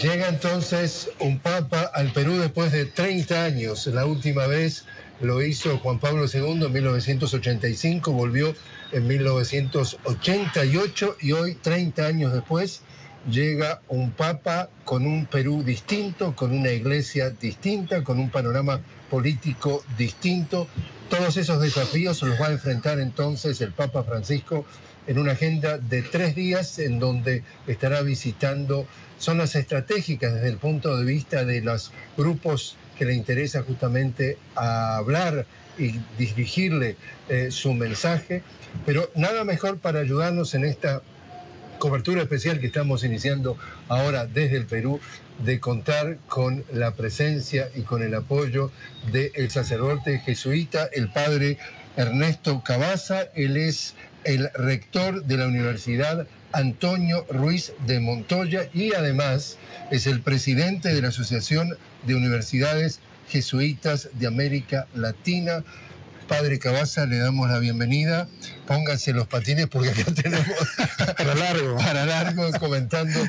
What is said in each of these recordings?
Llega entonces un papa al Perú después de 30 años. La última vez lo hizo Juan Pablo II en 1985, volvió en 1988 y hoy, 30 años después, llega un papa con un Perú distinto, con una iglesia distinta, con un panorama político distinto. Todos esos desafíos los va a enfrentar entonces el Papa Francisco en una agenda de 3 días en donde estará visitando zonas estratégicas desde el punto de vista de los grupos que le interesa justamente hablar y dirigirle su mensaje, pero nada mejor para ayudarnos en esta cobertura especial que estamos iniciando ahora desde el Perú, de contar con la presencia y con el apoyo del sacerdote jesuita, el padre Ernesto Cavazza. Él es el rector de la Universidad Antonio Ruiz de Montoya y además es el presidente de la Asociación de Universidades Jesuitas de América Latina. Padre Cavazza, le damos la bienvenida. Pónganse los patines porque acá tenemos para largo comentando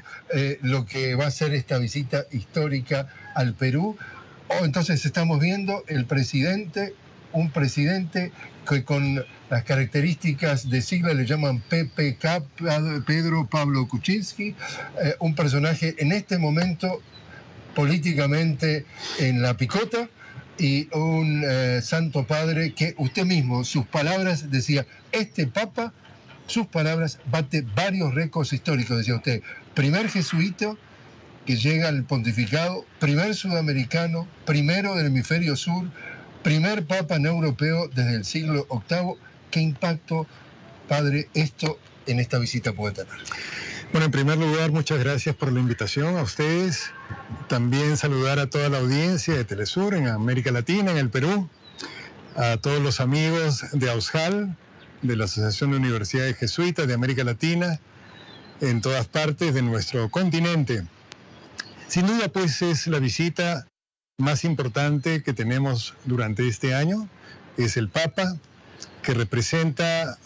lo que va a ser esta visita histórica al Perú. Entonces estamos viendo un presidente que con las características de sigla le llaman PPK, Pedro Pablo Kuczynski, un personaje en este momento políticamente en la picota, y un santo padre que usted mismo, sus palabras, decía, este papa, sus palabras, bate varios récords históricos, decía usted. Primer jesuita que llega al pontificado, primer sudamericano, primero del hemisferio sur, primer papa no europeo desde el siglo VIII. ¿Qué impacto, padre, esto en esta visita puede tener? Bueno, en primer lugar, muchas gracias por la invitación a ustedes. También saludar a toda la audiencia de Telesur en América Latina, en el Perú, a todos los amigos de AUSJAL, de la Asociación de Universidades Jesuitas de América Latina, en todas partes de nuestro continente. Sin duda, pues, es la visita más importante que tenemos durante este año. Es el Papa, que representa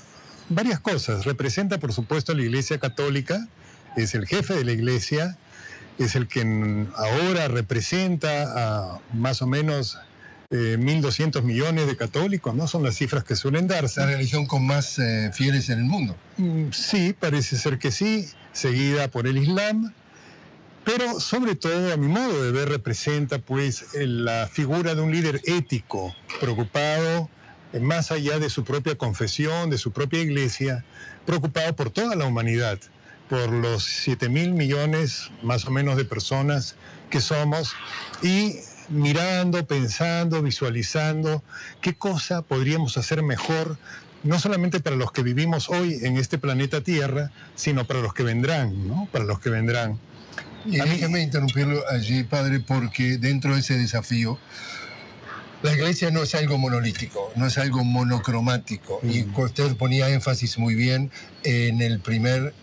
varias cosas. Representa, por supuesto, a la Iglesia Católica, es el jefe de la Iglesia, es el que ahora representa a más o menos 1.200 millones de católicos, ¿no? Son las cifras que suelen darse. La religión con más fieles en el mundo. Sí, parece ser que sí, seguida por el Islam, pero sobre todo, a mi modo de ver, representa pues la figura de un líder ético, preocupado más allá de su propia confesión, de su propia iglesia, preocupado por toda la humanidad, por los 7.000 millones más o menos de personas que somos, y mirando, pensando, visualizando qué cosa podríamos hacer mejor, no solamente para los que vivimos hoy en este planeta Tierra, sino para los que vendrán, ¿no? Para los que vendrán. Y déjeme interrumpirlo allí, padre, porque dentro de ese desafío, la iglesia no es algo monolítico, no es algo monocromático. Y usted ponía énfasis muy bien en el primer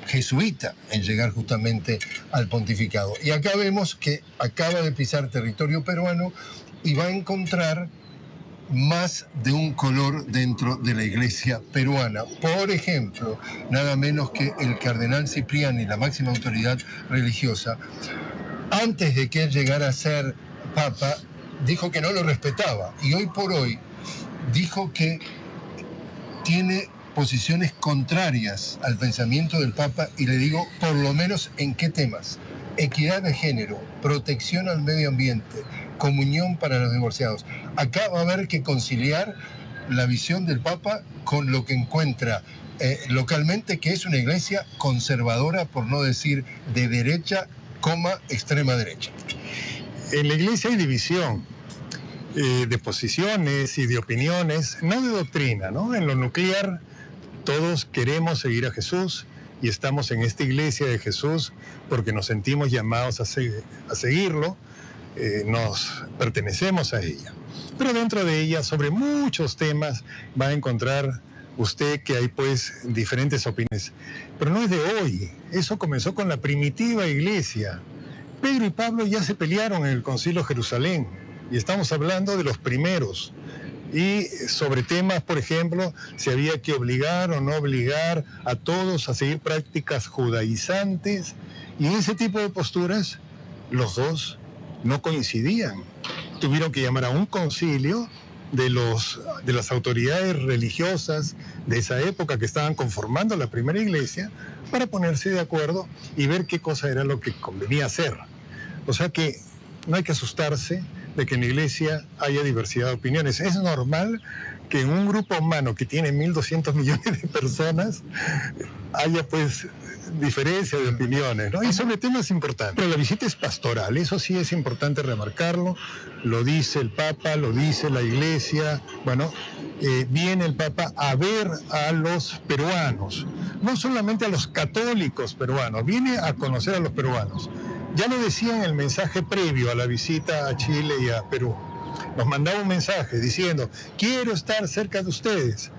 jesuita en llegar justamente al pontificado. Y acá vemos que acaba de pisar territorio peruano y va a encontrar más de un color dentro de la iglesia peruana. Por ejemplo, nada menos que el cardenal Cipriani, la máxima autoridad religiosa, antes de que él llegara a ser papa, dijo que no lo respetaba, y hoy por hoy dijo que tiene posiciones contrarias al pensamiento del Papa, y le digo por lo menos en qué temas: equidad de género, protección al medio ambiente, comunión para los divorciados. Acá va a haber que conciliar la visión del Papa con lo que encuentra localmente, que es una iglesia conservadora, por no decir de derecha, extrema derecha. En la iglesia hay división de posiciones y de opiniones, no de doctrina, ¿no? En lo nuclear todos queremos seguir a Jesús y estamos en esta iglesia de Jesús porque nos sentimos llamados a seguirlo, nos pertenecemos a ella. Pero dentro de ella, sobre muchos temas, va a encontrar usted que hay pues diferentes opiniones. Pero no es de hoy, eso comenzó con la primitiva iglesia. Pedro y Pablo ya se pelearon en el Concilio de Jerusalén, y estamos hablando de los primeros. Y sobre temas, por ejemplo, si había que obligar o no obligar a todos a seguir prácticas judaizantes, Y en ese tipo de posturas, los dos no coincidían. Tuvieron que llamar a un concilio de las autoridades religiosas de esa época que estaban conformando la primera iglesia para ponerse de acuerdo y ver qué cosa era lo que convenía hacer. O sea que no hay que asustarse de que en la iglesia haya diversidad de opiniones. Es normal que en un grupo humano que tiene 1.200 millones de personas haya pues diferencia de opiniones, ¿no? Y sobre temas importantes. Pero la visita es pastoral, eso sí es importante remarcarlo, lo dice el Papa, lo dice la Iglesia. Bueno, viene el Papa a ver a los peruanos, no solamente a los católicos peruanos, viene a conocer a los peruanos. Ya lo decía en el mensaje previo a la visita a Chile y a Perú. Nos mandaba un mensaje diciendo, quiero estar cerca de ustedes.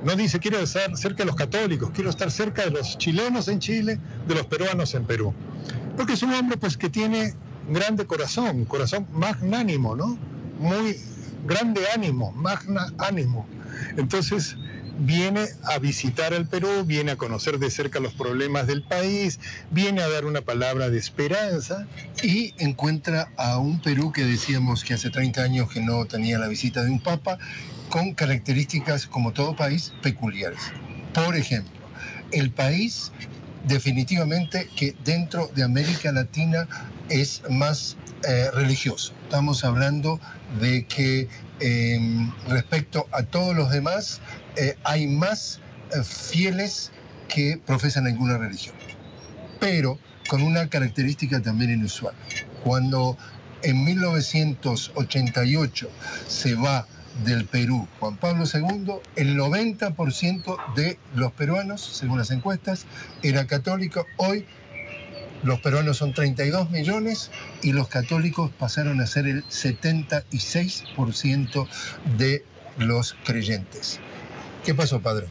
No dice, quiero estar cerca de los católicos, quiero estar cerca de los chilenos en Chile, de los peruanos en Perú. Porque es un hombre pues que tiene grande corazón, un corazón magnánimo, ¿no? Muy grande ánimo, magna ánimo. Entonces viene a visitar al Perú, viene a conocer de cerca los problemas del país, viene a dar una palabra de esperanza. Y encuentra a un Perú que decíamos que hace 30 años que no tenía la visita de un papa, con características, como todo país, peculiares. Por ejemplo, el país definitivamente que dentro de América Latina es más religioso. Estamos hablando de que respecto a todos los demás hay más fieles que profesan alguna religión. Pero con una característica también inusual. Cuando en 1988 se va del Perú Juan Pablo II, el 90% de los peruanos, según las encuestas, era católico. Hoy los peruanos son 32 millones y los católicos pasaron a ser el 76% de los creyentes. ¿Qué pasó, padre?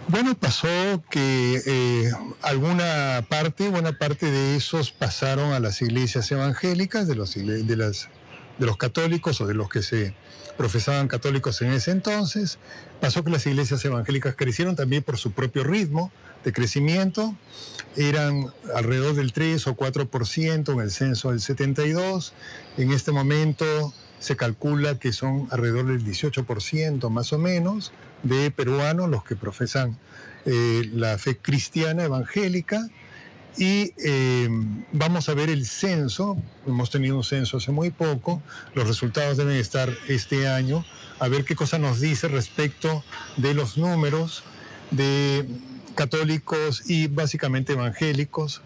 Bueno, pasó que buena parte de esos pasaron a las iglesias evangélicas, de los católicos o de los que se profesaban católicos en ese entonces. Pasó que las iglesias evangélicas crecieron también por su propio ritmo de crecimiento. Eran alrededor del 3 o 4% en el censo del 72. En este momento se calcula que son alrededor del 18% más o menos de peruanos los que profesan la fe cristiana evangélica. Y vamos a ver el censo. Hemos tenido un censo hace muy poco, los resultados deben estar este año, a ver qué cosa nos dice respecto de los números de católicos y básicamente evangélicos.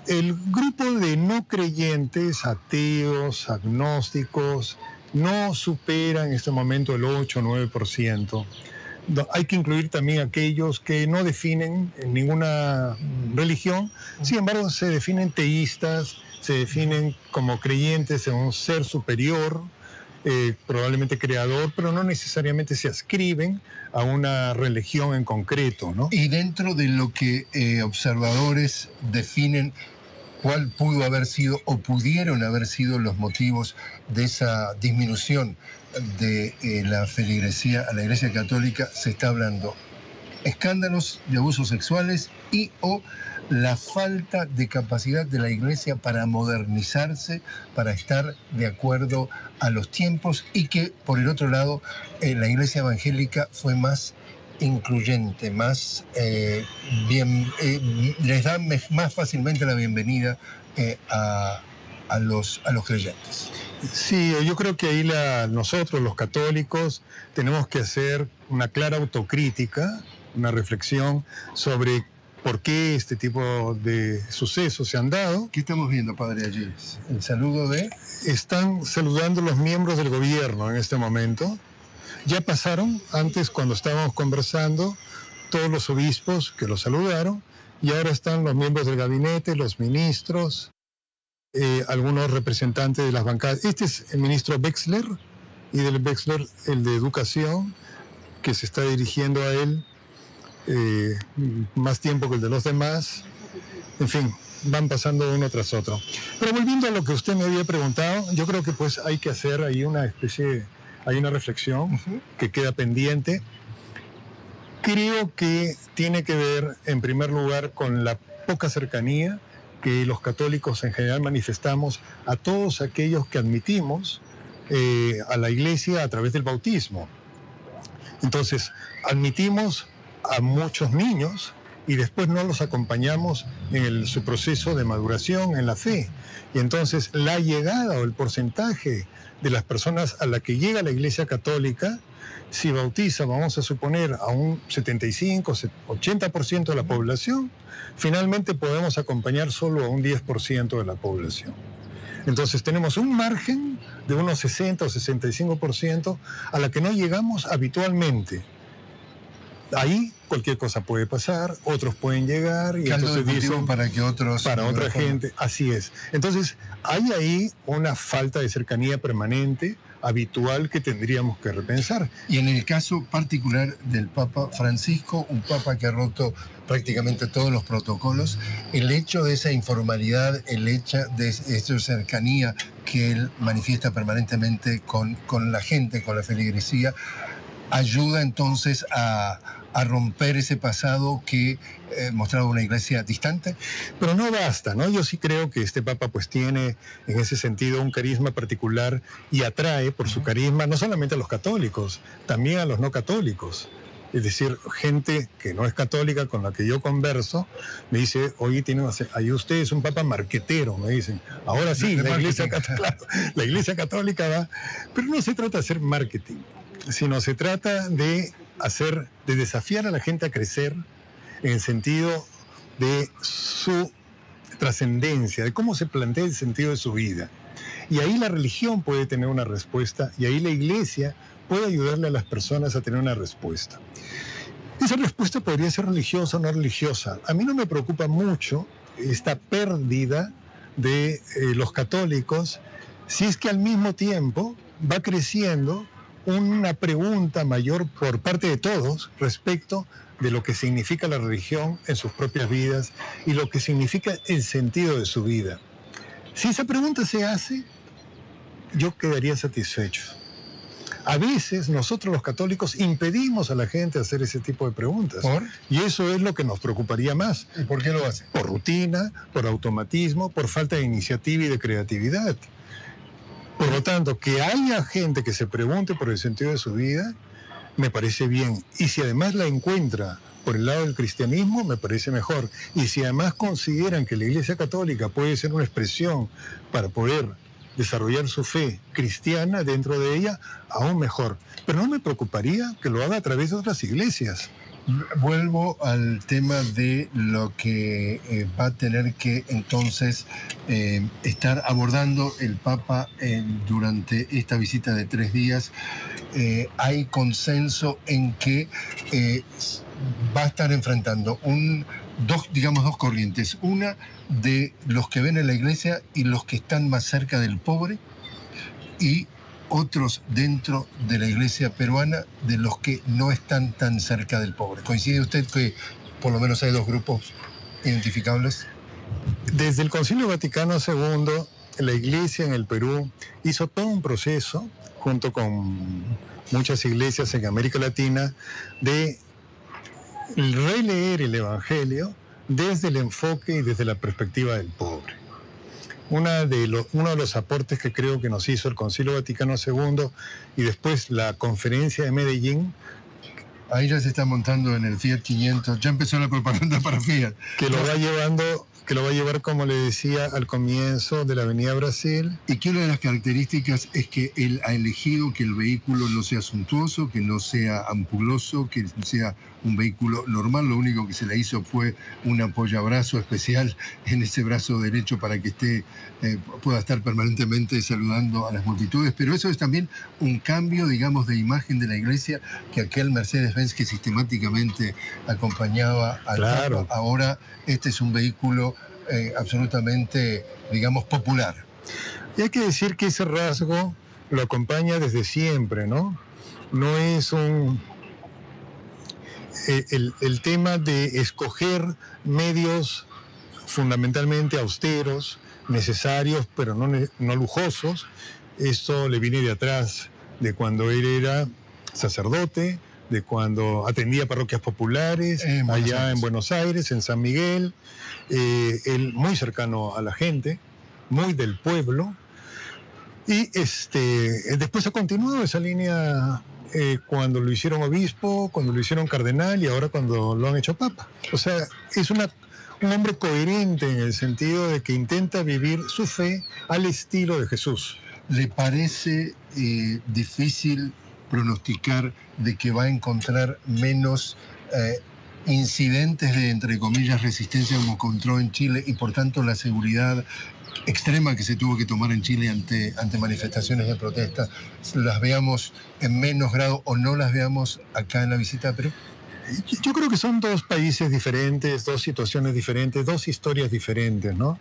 El grupo de no creyentes, ateos, agnósticos, no supera en este momento el 8 o 9%. Hay que incluir también aquellos que no definen ninguna religión, sin embargo se definen teístas, se definen como creyentes en un ser superior, probablemente creador, pero no necesariamente se adscriben a una religión en concreto, ¿no? Y dentro de lo que observadores definen cuál pudo haber sido o pudieron haber sido los motivos de esa disminución de la feligresía a la Iglesia Católica, se está hablando escándalos de abusos sexuales y o la falta de capacidad de la Iglesia para modernizarse, para estar de acuerdo a los tiempos, y que por el otro lado la Iglesia evangélica fue más incluyente, más les da más fácilmente la bienvenida a los creyentes. Sí, yo creo que ahí nosotros los católicos tenemos que hacer una clara autocrítica, una reflexión sobre por qué este tipo de sucesos se han dado. ¿Qué estamos viendo, padre, allí? El saludo de... Están saludando los miembros del gobierno en este momento. Ya pasaron, antes cuando estábamos conversando, todos los obispos que los saludaron, y ahora están los miembros del gabinete, los ministros, algunos representantes de las bancadas. Este es el ministro Wexler, y del Wexler el de Educación, que se está dirigiendo a él más tiempo que el de los demás. En fin, van pasando uno tras otro. Pero volviendo a lo que usted me había preguntado, yo creo que pues hay que hacer ahí hay una reflexión que queda pendiente. Creo que tiene que ver, en primer lugar, con la poca cercanía que los católicos en general manifestamos a todos aquellos que admitimos a la Iglesia a través del bautismo. Entonces, admitimos a muchos niños y después no los acompañamos en su proceso de maduración en la fe. Y entonces la llegada o el porcentaje de las personas a la que llega la Iglesia Católica, si bautiza, vamos a suponer, a un 75, 80% de la población, finalmente podemos acompañar solo a un 10% de la población. Entonces tenemos un margen de unos 60 o 65% a la que no llegamos habitualmente. Ahí cualquier cosa puede pasar, otros pueden llegar y entonces dicen para que otros para otra gente, así es. Entonces hay ahí una falta de cercanía permanente, habitual, que tendríamos que repensar. Y en el caso particular del Papa Francisco, un Papa que ha roto prácticamente todos los protocolos, el hecho de esa informalidad, el hecho de esa cercanía que él manifiesta permanentemente con la gente, con la feligresía, ayuda entonces a romper ese pasado que mostraba una iglesia distante. Pero no basta, ¿no? Yo sí creo que este Papa pues tiene en ese sentido un carisma particular y atrae por su carisma no solamente a los católicos, también a los no católicos. Es decir, gente que no es católica con la que yo converso, me dice, oye, ahí usted es un Papa marquetero, me dicen. Ahora sí, la Iglesia Católica va, pero no se trata de hacer marketing, sino se trata de desafiar a la gente a crecer en el sentido de su trascendencia, de cómo se plantea el sentido de su vida. Y ahí la religión puede tener una respuesta, y ahí la Iglesia puede ayudarle a las personas a tener una respuesta. Esa respuesta podría ser religiosa o no religiosa. A mí no me preocupa mucho esta pérdida de los católicos, si es que al mismo tiempo va creciendo una pregunta mayor por parte de todos respecto de lo que significa la religión en sus propias vidas y lo que significa el sentido de su vida. Si esa pregunta se hace, yo quedaría satisfecho. A veces nosotros los católicos impedimos a la gente hacer ese tipo de preguntas. ¿Por? Y eso es lo que nos preocuparía más. ¿Y por qué lo hace? Por rutina, por automatismo, por falta de iniciativa y de creatividad. Por lo tanto, que haya gente que se pregunte por el sentido de su vida, me parece bien. Y si además la encuentra por el lado del cristianismo, me parece mejor. Y si además consideran que la Iglesia Católica puede ser una expresión para poder desarrollar su fe cristiana dentro de ella, aún mejor. Pero no me preocuparía que lo haga a través de otras iglesias. Vuelvo al tema de lo que va a tener que entonces estar abordando el Papa durante esta visita de 3 días. Hay consenso en que va a estar enfrentando dos corrientes. Una de los que ven en la iglesia y los que están más cerca del pobre, y otros dentro de la iglesia peruana de los que no están tan cerca del pobre. ¿Coincide usted que por lo menos hay 2 grupos identificables? Desde el Concilio Vaticano II, la iglesia en el Perú hizo todo un proceso, junto con muchas iglesias en América Latina, de releer el Evangelio desde el enfoque y desde la perspectiva del pobre. Uno de los aportes que creo que nos hizo el Concilio Vaticano II y después la Conferencia de Medellín. Ahí ya se está montando en el Fiat 500, ya empezó la propaganda para Fiat. Que lo va a llevar, como le decía, al comienzo de la Avenida Brasil. Y que una de las características es que él ha elegido que el vehículo no sea suntuoso, que no sea ampuloso, que sea un vehículo normal. Lo único que se le hizo fue un apoyabrazo especial en ese brazo derecho para que pueda estar permanentemente saludando a las multitudes. Pero eso es también un cambio, digamos, de imagen de la iglesia, que aquel Mercedes-Benz que sistemáticamente acompañaba al Papa, ahora este es un vehículo absolutamente, digamos, popular. Y hay que decir que ese rasgo lo acompaña desde siempre, ¿no? No es el tema de escoger medios fundamentalmente austeros, necesarios, pero no lujosos. Esto le viene de atrás, de cuando él era sacerdote, de cuando atendía parroquias populares, allá en Buenos Aires, en San Miguel, él muy cercano a la gente, muy del pueblo, y después ha continuado esa línea cuando lo hicieron obispo, cuando lo hicieron cardenal y ahora cuando lo han hecho papa. O sea, es un hombre coherente en el sentido de que intenta vivir su fe al estilo de Jesús. ¿Le parece difícil pronosticar de que va a encontrar menos incidentes de, entre comillas, resistencia como encontró en Chile y por tanto la seguridad extrema que se tuvo que tomar en Chile ante manifestaciones de protesta, las veamos en menos grado o no las veamos acá en la visita a Perú? Yo creo que son dos países diferentes, dos situaciones diferentes, dos historias diferentes, ¿no?